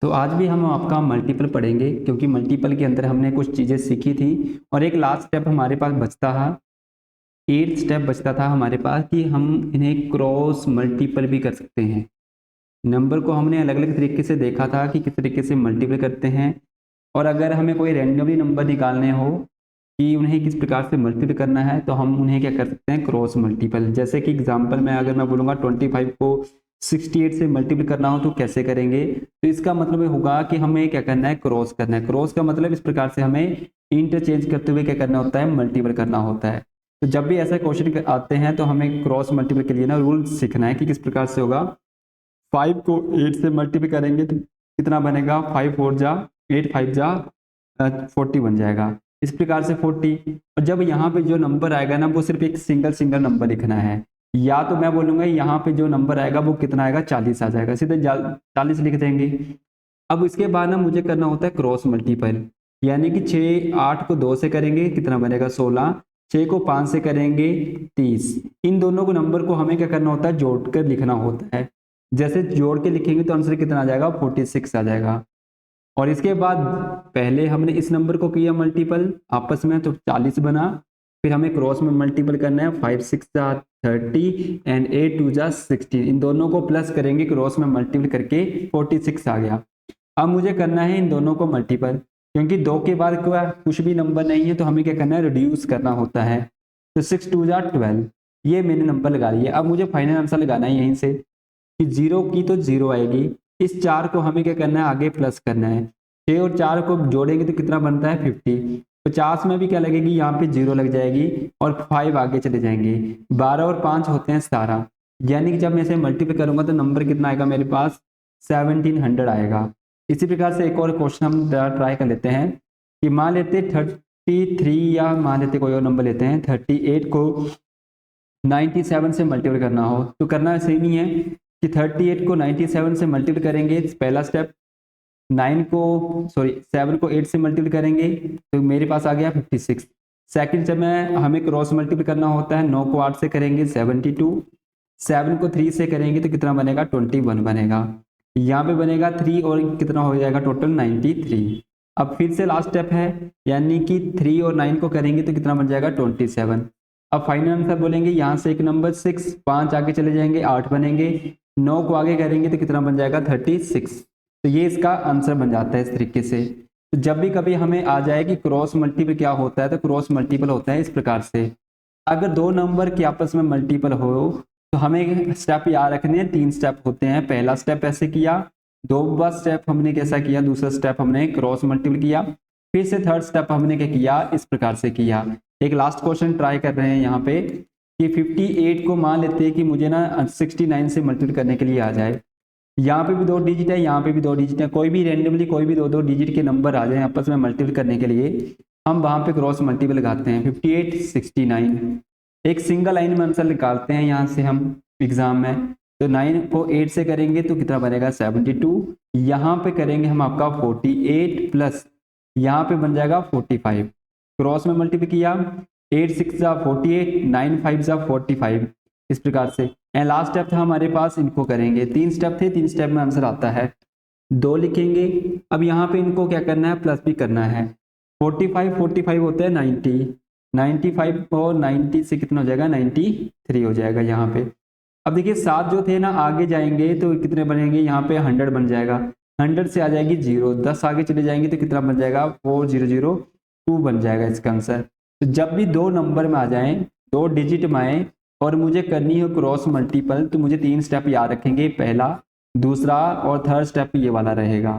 तो आज भी हम आपका मल्टीपल पढ़ेंगे क्योंकि मल्टीपल के अंदर हमने कुछ चीज़ें सीखी थी और एक लास्ट स्टेप हमारे पास बचता था। 8th स्टेप बचता था हमारे पास कि हम इन्हें क्रॉस मल्टीपल भी कर सकते हैं। नंबर को हमने अलग अलग तरीके से देखा था कि किस तरीके से मल्टीपल करते हैं और अगर हमें कोई रैंडमली नंबर निकालने हो कि उन्हें किस प्रकार से मल्टीपल करना है तो हम उन्हें क्या कर सकते हैं, क्रॉस मल्टीपल। जैसे कि एग्जांपल में अगर मैं बोलूँगा 25 को 68 से मल्टीपल करना हो तो कैसे करेंगे, तो इसका मतलब ये होगा कि हमें क्या करना है, क्रॉस करना है। क्रॉस का मतलब इस प्रकार से हमें इंटरचेंज करते हुए क्या करना होता है, मल्टीपल करना होता है। तो जब भी ऐसा क्वेश्चन आते हैं तो हमें क्रॉस मल्टीपल के लिए ना रूल सीखना है कि किस प्रकार से होगा। 5 को 8 से मल्टीपल करेंगे तो कितना बनेगा, 5 4 जा 8 5 जा 40 बन जाएगा। इस प्रकार से 40। और जब यहाँ पे जो नंबर आएगा ना वो सिर्फ एक सिंगल नंबर लिखना है, या तो मैं बोलूंगा यहाँ पे जो नंबर आएगा वो कितना आएगा, 40 आ जाएगा, सीधे 40 लिख देंगे। अब इसके बाद ना मुझे करना होता है क्रॉस मल्टीपल, यानी कि 6 8 को 2 से करेंगे कितना बनेगा 16, 6 को 5 से करेंगे 30। इन दोनों को नंबर को हमें क्या करना होता है, जोड़कर लिखना होता है। जैसे जोड़ के लिखेंगे तो आंसर कितना आ जाएगा, 46 आ जाएगा। और इसके बाद पहले हमने इस नंबर को किया मल्टीपल आपस में तो 40 बना, फिर हमें क्रॉस में मल्टीपल करना है, 5 6 जा 30 एंड 8 2 जा 16। इन दोनों को प्लस करेंगे, क्रॉस में मल्टीपल करके 46 आ गया। अब मुझे करना है इन दोनों को मल्टीपल, क्योंकि 2 के बाद कुछ भी नंबर नहीं है तो हमें क्या करना है, रिड्यूस करना होता है। तो 6 2 जा 12, ये मैंने नंबर लगा लिया। अब मुझे फाइनल आंसर लगाना है यहीं से कि 0 की तो 0 आएगी, इस 4 को हमें क्या करना है, आगे प्लस करना है। 6 और 4 को जोड़ेंगे तो कितना बनता है, 50। 50 में भी क्या लगेगी, यहाँ पे 0 लग जाएगी और 5 आगे चले जाएंगे। 12 और 5 होते हैं 17, यानी कि जब मैं इसे मल्टीप्लाई करूंगा तो नंबर कितना आएगा मेरे पास, 1700 आएगा। इसी प्रकार से एक और क्वेश्चन हम ट्राई कर लेते हैं कि मान लेते 33, या मान लेते कोई और नंबर लेते हैं, 38 को 97 से मल्टीप्लाई करना हो तो करना सेम ही है कि 38 को 97 से मल्टीप्लाई करेंगे, पहला स्टेप। 7 को 8 से मल्टीप्लाई करेंगे तो मेरे पास आ गया 56। सेकंड स्टेप में हमें क्रॉस मल्टीप्लाई करना होता है, 9 को 8 से करेंगे 72, 7 को 3 से करेंगे तो कितना बनेगा, 21 बनेगा। यहाँ पे बनेगा 3 और कितना हो जाएगा टोटल 93। अब फिर से लास्ट स्टेप है, यानी कि 3 और 9 को करेंगे तो कितना बन जाएगा 27। अब फाइनल आंसर बोलेंगे, यहाँ से एक नंबर 6, 5 आगे चले जाएंगे 8 बनेंगे, 9 को आगे करेंगे तो कितना बन जाएगा 36। तो ये इसका आंसर बन जाता है इस तरीके से। तो जब भी कभी हमें आ जाए कि क्रॉस मल्टीपल क्या होता है, तो क्रॉस मल्टीपल होता है इस प्रकार से, अगर दो नंबर के आपस में मल्टीपल हो तो हमें स्टेप याद रखने हैं, 3 स्टेप होते हैं। पहला स्टेप ऐसे किया, दो बार स्टेप हमने कैसा किया, दूसरा स्टेप हमने क्रॉस मल्टीपल किया, फिर से थर्ड स्टेप हमने क्या किया, इस प्रकार से किया। एक लास्ट क्वेश्चन ट्राई कर रहे हैं यहाँ पे कि 58 को मान लेते हैं कि मुझे ना 69 से मल्टीपल करने के लिए आ जाए। यहाँ पे भी 2 डिजिट है, यहाँ पे भी 2 डिजिट है, कोई भी रेंडमली कोई भी 2 डिजिट के नंबर आ जाए आपस में मल्टीपल करने के लिए, हम वहां पे क्रॉस मल्टीपल लगाते हैं। 58 69 एक सिंगल लाइन में आंसर निकालते हैं यहाँ से हम एग्जाम में। तो 9 को 8 से करेंगे तो कितना बनेगा 72, यहाँ पे करेंगे हम आपका 48 प्लस यहाँ पे बन जाएगा 45, क्रॉस में मल्टीपल किया, 8 6 जा 48, 9 5 जा 45, इस प्रकार से। एंड लास्ट स्टेप था हमारे पास, इनको करेंगे। 3 स्टेप थे, 3 स्टेप में आंसर आता है, 2 लिखेंगे। अब यहाँ पे इनको क्या करना है, प्लस भी करना है। 45 होते हैं 90, 95 और 90 से कितना हो जाएगा, 93 हो जाएगा यहाँ पे। अब देखिए 7 जो थे ना आगे जाएंगे तो कितने बनेंगे, यहाँ पे 100 बन जाएगा, 100 से आ जाएगी 0, 10 आगे चले जाएंगे तो कितना बन जाएगा, 4002 बन जाएगा इसका आंसर। तो जब भी 2 नंबर में आ जाए, 2 डिजिट में आए और मुझे करनी हो क्रॉस मल्टीपल, तो मुझे 3 स्टेप याद रखेंगे, पहला दूसरा और थर्ड स्टेप ये वाला रहेगा।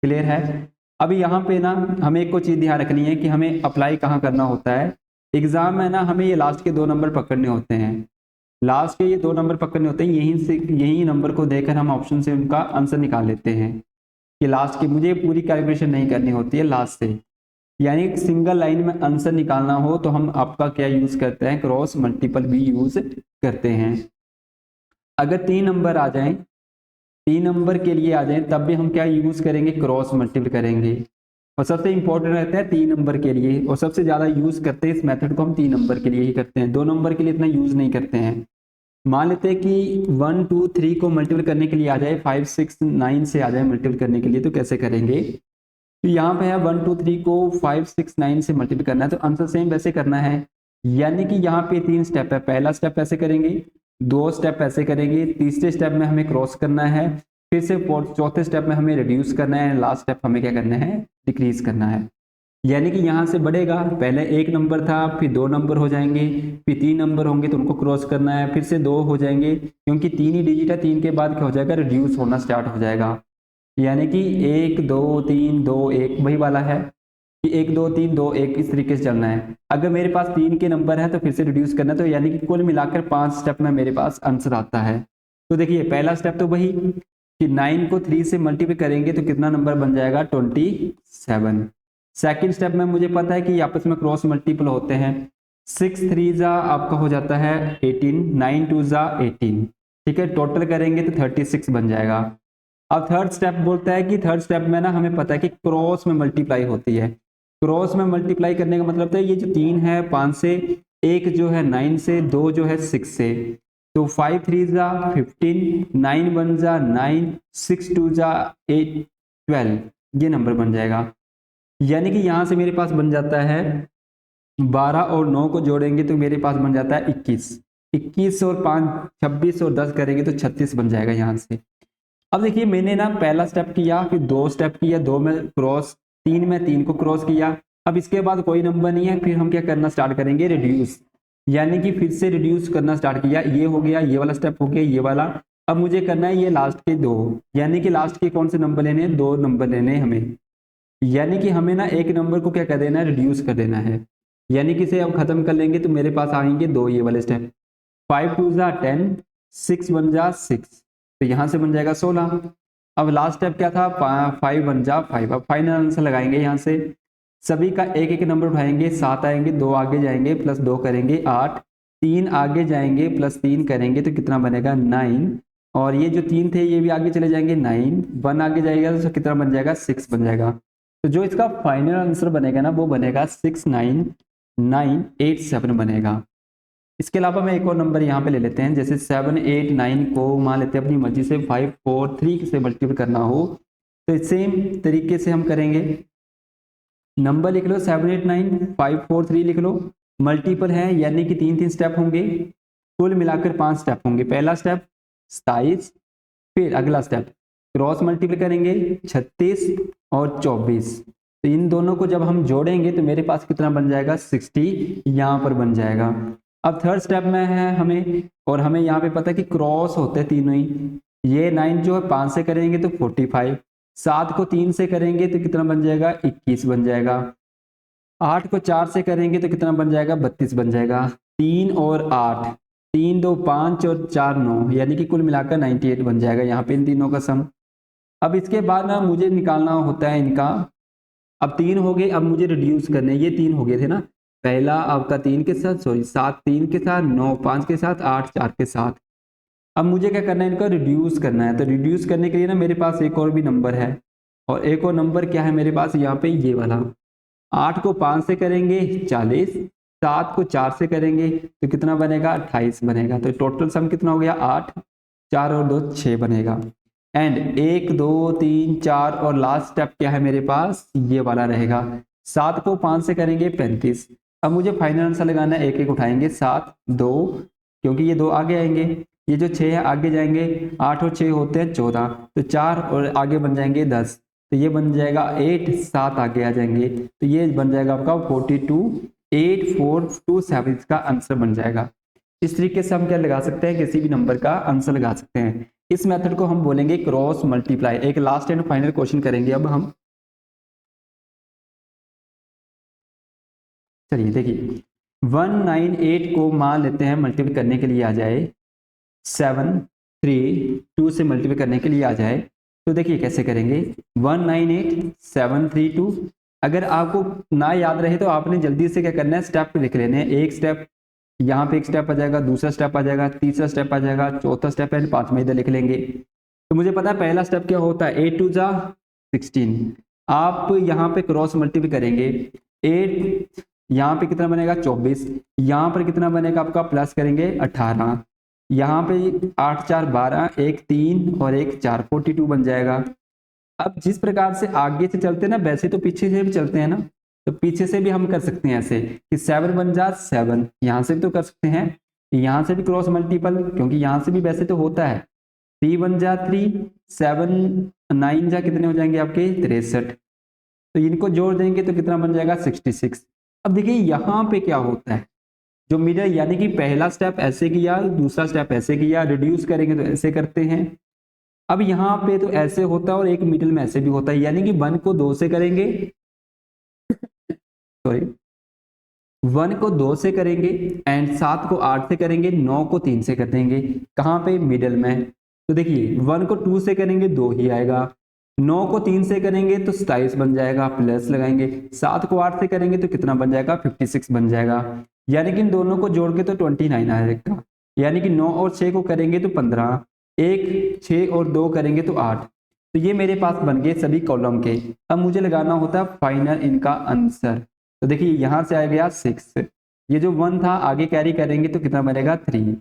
क्लियर है। अभी यहाँ पे ना हमें एक को चीज ध्यान रखनी है कि हमें अप्लाई कहाँ करना होता है। एग्जाम में ना हमें ये लास्ट के 2 नंबर पकड़ने होते हैं, लास्ट के ये 2 नंबर पकड़ने होते हैं, यहीं से यही नंबर को देखकर हम ऑप्शन से उनका आंसर निकाल लेते हैं कि लास्ट की मुझे पूरी कैलकुलेशन नहीं करनी होती है लास्ट से। यानी सिंगल लाइन में आंसर निकालना हो तो हम आपका क्या यूज करते हैं, क्रॉस मल्टीपल भी यूज करते हैं। अगर 3 नंबर आ जाएं, 3 नंबर के लिए आ जाएं, तब भी हम क्या यूज करेंगे, क्रॉस मल्टीपल करेंगे। और सबसे इंपॉर्टेंट रहता है 3 नंबर के लिए, और सबसे ज्यादा यूज करते हैं इस मेथड को हम 3 नंबर के लिए ही करते हैं, 2 नंबर के लिए इतना यूज नहीं करते हैं। मान लेते हैं कि 1 2 3 को मल्टीपल करने के लिए आ जाए, 5 6 9 से आ जाए मल्टीपल करने के लिए, तो कैसे करेंगे? तो यहाँ पे है 1 2 3 को 5 6 9 से मल्टीपल करना है, तो आंसर सेम वैसे करना है। यानी कि यहाँ पे 3 स्टेप है, पहला स्टेप ऐसे करेंगे, 2 स्टेप ऐसे करेंगे, तीसरे स्टेप में हमें क्रॉस करना है, फिर से चौथे स्टेप में हमें रिड्यूस करना है, लास्ट स्टेप हमें क्या करना है? डिक्रीज करना है। यानी कि यहाँ से बढ़ेगा, पहले 1 नंबर था, फिर 2 नंबर हो जाएंगे, फिर 3 नंबर होंगे तो उनको क्रॉस करना है, फिर से 2 हो जाएंगे, क्योंकि 3 ही डिजिट है, 3 के बाद क्या हो जाएगा? रिड्यूस होना स्टार्ट हो जाएगा। यानी कि 1 2 3 2 1 वही वाला है कि 1 2 3 2 1 इस तरीके से चलना है। अगर मेरे पास 3 के नंबर है तो फिर से रिड्यूस करना है, तो यानी कि कुल मिलाकर 5 स्टेप में मेरे पास आंसर आता है। तो देखिए पहला स्टेप तो वही कि 9 को 3 से मल्टीप्लाई करेंगे तो कितना नंबर बन जाएगा? 27। सेकेंड स्टेप में मुझे पता है कि आपस में क्रॉस मल्टीपल होते हैं, 6 3 जा आपका हो जाता है 18, 9 2 जा 18, ठीक है, टोटल करेंगे तो 36 बन जाएगा। अब थर्ड स्टेप बोलता है कि थर्ड स्टेप में ना हमें पता है कि क्रॉस में मल्टीप्लाई होती है। क्रॉस में मल्टीप्लाई करने का मतलब है ये जो 3 है 5 से, एक जो है 9 से, 2 जो है 6 से, तो 5 3 जा 15, 9 1 जा 9, 6 2 जा 8 12, ये नंबर बन जाएगा। यानी कि यहाँ से मेरे पास बन जाता है 12 और 9 को जोड़ेंगे तो मेरे पास बन जाता है 21, 21 और 5 26 और 10 करेंगे तो 36 बन जाएगा यहाँ से। अब देखिए मैंने ना पहला स्टेप किया, फिर 2 स्टेप किया, 2 में क्रॉस, 3 में 3 को क्रॉस किया, अब इसके बाद कोई नंबर नहीं है, फिर हम क्या करना स्टार्ट करेंगे? रिड्यूस। यानी कि फिर से रिड्यूस करना स्टार्ट किया, ये हो गया, ये वाला स्टेप हो गया, ये वाला। अब मुझे करना है ये लास्ट के 2, यानी कि लास्ट के कौन से नंबर लेने हैं? 2 नंबर लेने हैं हमें। यानी कि हमें ना एक नंबर को क्या कर देना है? रिड्यूस कर देना है। यानी कि इसे अब खत्म कर लेंगे तो मेरे पास आएंगे 2 ये वाले स्टेप, 5 2 जा 10, 6 1 जा 6, तो यहाँ से बन जाएगा 16। अब लास्ट स्टेप क्या था? 5 1 जा 5। अब फाइनल आंसर लगाएंगे, यहाँ से सभी का एक एक नंबर उठाएंगे, 7 आएंगे, 2 आगे जाएंगे प्लस 2 करेंगे 8, 3 आगे जाएंगे प्लस 3 करेंगे तो कितना बनेगा? 9, और ये जो 3 थे ये भी आगे चले जाएंगे 9, 1 आगे जाएगा तो कितना बन जाएगा? 6 बन जाएगा। तो जो इसका फाइनल आंसर बनेगा ना वो बनेगा 69987 बनेगा। इसके अलावा मैं एक और नंबर यहाँ पे ले लेते हैं, जैसे 7 8 9 को मान लेते हैं अपनी मर्जी से 5 4 3 से मल्टीपल करना हो तो सेम तरीके से हम करेंगे। नंबर लिख लो 7 8 9 5 4 3 लिख लो, मल्टीपल है यानी कि 3 3 स्टेप होंगे, कुल मिलाकर 5 स्टेप होंगे। पहला स्टेप 27, फिर अगला स्टेप क्रॉस मल्टीपल करेंगे 36 और 24, तो इन दोनों को जब हम जोड़ेंगे तो मेरे पास कितना बन जाएगा? 60 यहाँ पर बन जाएगा। अब थर्ड स्टेप में है हमें, और हमें यहाँ पे पता है कि क्रॉस होते हैं तीनों ही, ये 9 जो है 5 से करेंगे तो 45, 7 को 3 से करेंगे तो कितना बन जाएगा? 21 बन जाएगा, 8 को 4 से करेंगे तो कितना बन जाएगा? 32 बन जाएगा, 3 और 8, 3 2 5 और 4 9, यानी कि कुल मिलाकर 98 बन जाएगा यहाँ पे इन तीनों का सम। अब इसके बाद ना मुझे निकालना होता है इनका, अब 3 हो गए, अब मुझे रिड्यूस करने, ये 3 हो गए थे ना, पहला आपका 3 के साथ, सॉरी 7 3 के साथ, 9 5 के साथ, 8 4 के साथ। अब मुझे क्या करना है? इनका रिड्यूस करना है। तो रिड्यूस करने के लिए ना मेरे पास एक और भी नंबर है, और एक और नंबर क्या है मेरे पास यहाँ पे? ये वाला। 8 को 5 से करेंगे 40, 7 को 4 से करेंगे तो कितना बनेगा? 28 बनेगा। तो टोटल सम कितना हो गया? 8, 4 और 2 6 बनेगा। एंड 1 2 3 4 और लास्ट स्टेप क्या है मेरे पास? ये वाला रहेगा। 7 को 5 से करेंगे 35। अब मुझे फाइनल आंसर लगाना है, एक एक उठाएंगे, 7 2, क्योंकि ये 2 आगे आएंगे, ये जो 6 है आगे जाएंगे, 8 और 6 होते हैं 14, तो 4 और आगे बन जाएंगे 10, तो ये बन जाएगा 8, 7 आगे आ जाएंगे तो ये बन जाएगा आपका 42, 8427 इसका आंसर बन जाएगा। इस तरीके से हम क्या लगा सकते हैं? किसी भी नंबर का आंसर लगा सकते हैं। इस मेथड को हम बोलेंगे क्रॉस मल्टीप्लाई। एक लास्ट एंड फाइनल क्वेश्चन करेंगे अब हम। चलिए देखिए, 198 को मान लेते हैं मल्टीप्लाई करने के लिए आ जाए 7 3 2 से मल्टीप्लाई करने के लिए आ जाए, तो देखिए कैसे करेंगे। 198 732, अगर आपको ना याद रहे तो आपने जल्दी से क्या करना है? स्टेप लिख लेने हैं। एक स्टेप यहाँ पे, एक स्टेप आ जाएगा, दूसरा स्टेप आ जाएगा, तीसरा स्टेप आ जाएगा, चौथा स्टेप है, पांचवा इधर लिख लेंगे। तो मुझे पता है पहला स्टेप क्या होता है? 8 2 जा 16, आप यहाँ पे क्रॉस मल्टीप्लाई करेंगे, 8 यहाँ पे कितना बनेगा? 24, यहाँ पर कितना बनेगा आपका? प्लस करेंगे 18, यहाँ पे 8 4 12, एक 3 और एक 4, 42 बन जाएगा। अब जिस प्रकार से आगे से चलते हैं ना, वैसे तो पीछे से भी चलते हैं ना, तो पीछे से भी हम कर सकते हैं ऐसे कि 7 बन जा 7, यहाँ से भी तो कर सकते हैं, यहाँ से भी क्रॉस मल्टीपल, क्योंकि यहाँ से भी वैसे तो होता है। 3 बन जा 3, 7 9 जा कितने हो जाएंगे आपके 63, तो इनको जोड़ देंगे तो कितना बन जाएगा 66। अब देखिए यहाँ पे क्या होता है, जो मिडल यानी कि पहला स्टेप ऐसे किया, दूसरा स्टेप ऐसे किया, रिड्यूस करेंगे तो ऐसे करते हैं। अब यहाँ पे तो ऐसे होता है और एक मिडिल में ऐसे भी होता है, यानी कि 1 को 2 से करेंगे, सॉरी 1 को 2 से करेंगे एंड 7 को 8 से करेंगे, 9 को 3 से कर देंगे, कहाँ पे मिडिल में। तो देखिए 1 को 2 से करेंगे 2 ही आएगा, 9 को 3 से करेंगे तो 27 बन जाएगा, प्लस लगाएंगे, 7 को 8 से करेंगे तो कितना बन जाएगा 56 बन जाएगा, यानी कि इन दोनों को जोड़ के तो 29 आएगा, यानी कि 9 और 6 को करेंगे तो 15, 1 6 और 2 करेंगे तो 8। तो ये मेरे पास बन गए सभी कॉलम के। अब मुझे लगाना होता है फाइनल इनका आंसर। तो देखिए यहाँ से आ गया 6, ये जो 1 था आगे कैरी करेंगे तो कितना बनेगा 3,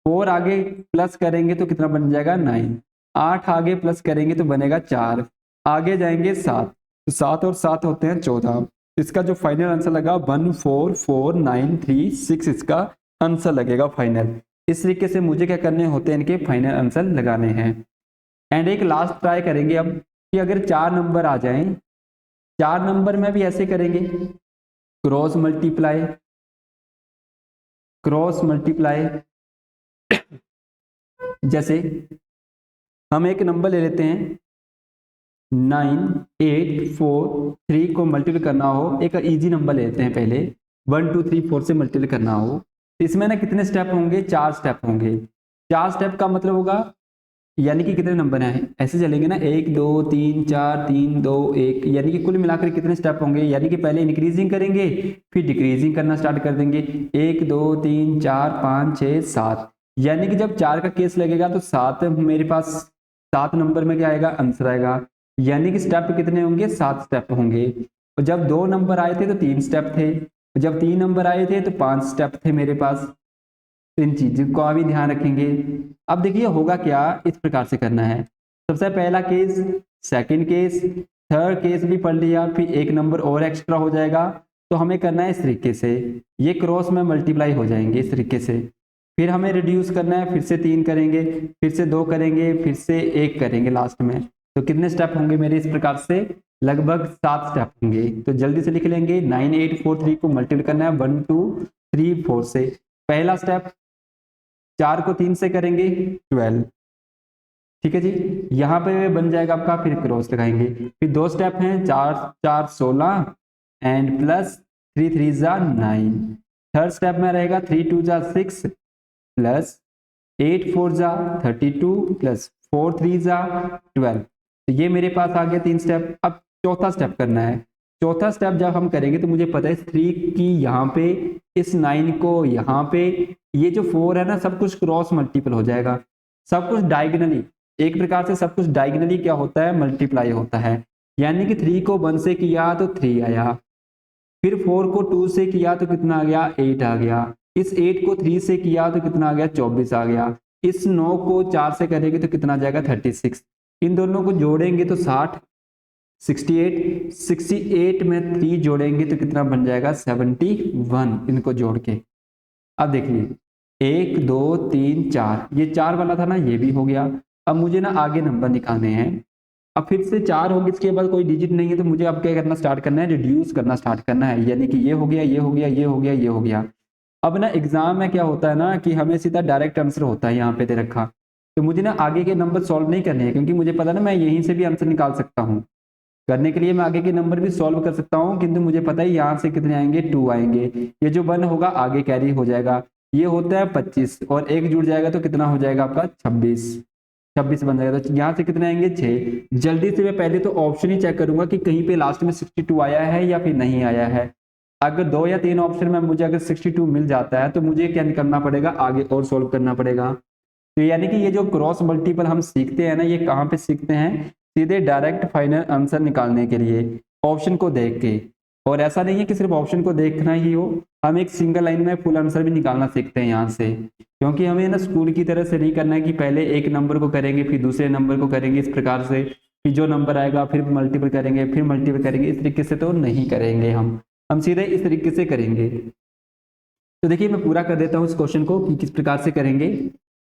4 आगे प्लस करेंगे तो कितना बन जाएगा 9, 8 आगे प्लस करेंगे तो बनेगा 4, आगे जाएंगे 7, तो 7 और 7 होते हैं 14। इसका जो फाइनल आंसर लगा 14493 इसका आंसर लगेगा फाइनल। इस तरीके से मुझे क्या करने होते हैं, इनके फाइनल आंसर लगाने हैं। एंड एक लास्ट ट्राई करेंगे अब कि अगर 4 नंबर आ जाएं, 4 नंबर में भी ऐसे करेंगे, क्रॉस मल्टीप्लाई, क्रॉस मल्टीप्लाई। जैसे हम एक नंबर ले लेते हैं 9 8 4 3 को मल्टीप्लाई करना हो, एक इजी नंबर लेते हैं पहले, 1 2 3 4 से मल्टीप्लाई करना हो, इसमें ना कितने स्टेप होंगे 4 स्टेप होंगे। 4 स्टेप का मतलब होगा यानी कि कितने नंबर हैं ऐसे चलेंगे ना, 1 2 3 4 3 2 1, यानी कि कुल मिलाकर कितने स्टेप होंगे, यानी कि पहले इंक्रीजिंग करेंगे फिर डिक्रीजिंग करना स्टार्ट कर देंगे, 1 2 3 4 5 6 7, यानी कि जब 4 का केस लगेगा तो 7 मेरे पास 7 नंबर में क्या आएगा आंसर आएगा, यानी कि स्टेप कितने होंगे 7 स्टेप होंगे। और जब 2 नंबर आए थे तो 3 स्टेप थे, जब 3 नंबर आए थे तो 5 स्टेप थे मेरे पास। तो इन चीजों का भी ध्यान रखेंगे। अब देखिए होगा क्या, इस प्रकार से करना है, सबसे पहला case, second case, third case भी पढ़ लिया, फिर एक नंबर और एक्स्ट्रा हो जाएगा, तो हमें करना है इस तरीके से, ये क्रॉस में मल्टीप्लाई हो जाएंगे इस तरीके से, फिर हमें रिड्यूस करना है, फिर से 3 करेंगे, फिर से 2 करेंगे, फिर से 1 करेंगे लास्ट में। तो कितने स्टेप होंगे मेरे इस प्रकार से, लगभग 7 स्टेप होंगे। तो जल्दी से लिख लेंगे, 9 8 4 3 को मल्टीप्लाई करना है 1 2 3 4 से। पहला स्टेप 4 को 3 से करेंगे 12, ठीक है जी, यहाँ पे बन जाएगा आपका, फिर क्रॉस लगाएंगे, फिर 2 स्टेप हैं, 4 4 16 एंड प्लस 3 3 जा 9, थर्ड स्टेप में रहेगा 3 2 जा 6 प्लस 8 4 जा 32 प्लस 4 3 जा 12। तो ये मेरे पास आ गया 3 स्टेप। अब चौथा स्टेप करना है, चौथा स्टेप जब हम करेंगे तो मुझे पता है 3 की यहाँ पे, इस 9 को यहाँ पे, ये जो 4 है ना सब कुछ क्रॉस मल्टीपल हो जाएगा, सब कुछ डायगोनली, एक प्रकार से सब कुछ डायगोनली क्या होता है मल्टीप्लाई होता है, यानी कि 3 को 1 से किया तो 3 आया, फिर 4 को 2 से किया तो कितना आ गया 8 आ गया, इस 8 को 3 से किया तो कितना आ गया 24 आ गया, इस 9 को 4 से करेंगे तो कितना आ जाएगा 36, इन दोनों को जोड़ेंगे तो 60 68, 68 में 3 जोड़ेंगे तो कितना बन जाएगा 71, इनको जोड़ के। अब देखिए 1 2 3 4, ये 4 वाला था ना, ये भी हो गया। अब मुझे ना आगे नंबर निकालने हैं, अब फिर से 4 होगी, इसके बाद कोई डिजिट नहीं है, तो मुझे अब क्या करना स्टार्ट करना है, रिड्यूस करना स्टार्ट करना है, यानी कि ये हो गया ये हो गया ये हो गया ये हो गया। अब ना एग्जाम में क्या होता है ना कि हमें सीधा डायरेक्ट आंसर होता है यहाँ पे दे रखा, तो मुझे ना आगे के नंबर सॉल्व नहीं करने हैं, क्योंकि मुझे पता ना मैं यहीं से भी आंसर निकाल सकता हूँ, करने के लिए मैं आगे के नंबर भी सॉल्व कर सकता हूँ, किंतु मुझे पता है यहाँ से कितने आएंगे 2 आएंगे, ये जो 1 होगा आगे कैरी हो जाएगा, ये होता है 25 और 1 जुड़ जाएगा तो कितना हो जाएगा आपका 26 बन जाएगा, तो यहाँ से कितने आएंगे 6। जल्दी से मैं पहले तो ऑप्शन ही चेक करूंगा कि कहीं पे लास्ट में 62 आया है या फिर नहीं आया है। अगर 2 या 3 ऑप्शन में मुझे अगर 62 मिल जाता है तो मुझे क्या करना पड़ेगा, आगे और सोल्व करना पड़ेगा। तो यानी कि ये जो क्रॉस मल्टीपल हम सीखते हैं ना, ये कहाँ पे सीखते हैं, सीधे डायरेक्ट फाइनल आंसर निकालने के लिए ऑप्शन को देख के। और ऐसा नहीं है कि सिर्फ ऑप्शन को देखना ही हो, हम एक सिंगल लाइन में फुल आंसर भी निकालना सीखते हैं यहाँ से, क्योंकि हमें ना स्कूल की तरह से नहीं करना है कि पहले एक नंबर को करेंगे फिर दूसरे नंबर को करेंगे इस प्रकार से, फिर जो नंबर आएगा फिर मल्टीपल करेंगे फिर मल्टीपल करेंगे, इस तरीके से तो नहीं करेंगे हम सीधे इस तरीके से करेंगे। तो देखिए मैं पूरा कर देता हूँ इस क्वेश्चन को कि किस प्रकार से करेंगे।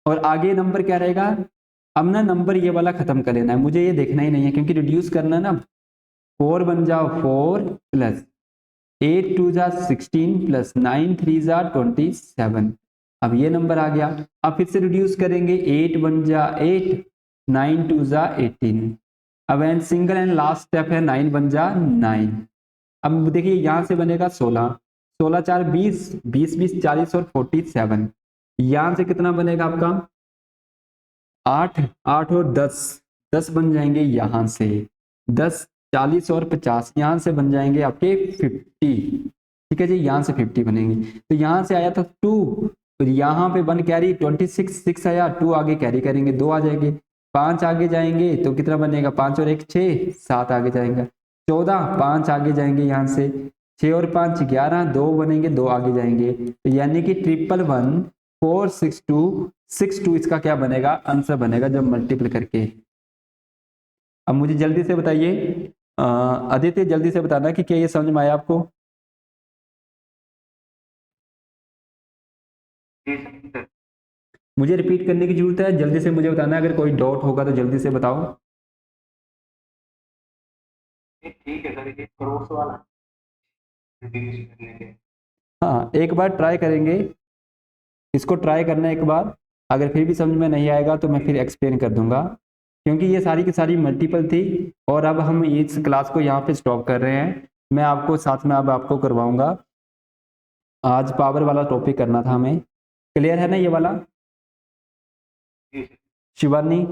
और आगे नंबर क्या रहेगा, अब ना नंबर ये वाला खत्म कर लेना है, मुझे ये देखना ही नहीं है क्योंकि रिड्यूस करना है ना। 4 बन जाओ 4 प्लस 8 2 जा 16 प्लस 9 3 जा 27। अब ये नंबर आ गया। अब फिर से रिड्यूस करेंगे, 8 बन जा 8 9 2 जा 18। अब and single and last step है 9 बन जा 9। अब देखिए यहाँ से बनेगा 16 16 4 20 20 20 40 और 47। यहाँ से कितना बनेगा आपका 8 8 और 10 10 बन जाएंगे यहाँ से 10 40 और 50 यहाँ से बन जाएंगे आपके 50। ठीक है जी, यहाँ से 50 बनेंगे। तो यहाँ से आया था 2 और यहाँ पे 1 कैरी 26 6 आया, 2 आगे कैरी करेंगे 2 आ जाएंगे, 5 आगे जाएंगे तो कितना बनेगा 5 और 1 6 7 आगे जाएंगे, 14 5 आगे जाएंगे यहाँ से 6 और 5 11 2 बनेंगे 2 आगे जाएंगे, तो यानी कि 111 462 इसका क्या बनेगा आंसर बनेगा जब मल्टीपल करके। अब मुझे जल्दी से बताइए आदित्य, जल्दी से बताना कि क्या ये समझ में आया आपको। मुझे रिपीट करने की जरूरत है, जल्दी से मुझे बताना, अगर कोई डाउट होगा तो जल्दी से बताओ। ठीक है सर, ये क्रॉस वाला हाँ एक बार ट्राई करेंगे, इसको ट्राई करना एक बार, अगर फिर भी समझ में नहीं आएगा तो मैं फिर एक्सप्लेन कर दूंगा, क्योंकि ये सारी की सारी मल्टीपल थी। और अब हम इस क्लास को यहाँ पे स्टॉप कर रहे हैं, मैं आपको साथ में अब आपको करवाऊंगा, आज पावर वाला टॉपिक करना था हमें, क्लियर है ना ये वाला शिवानी।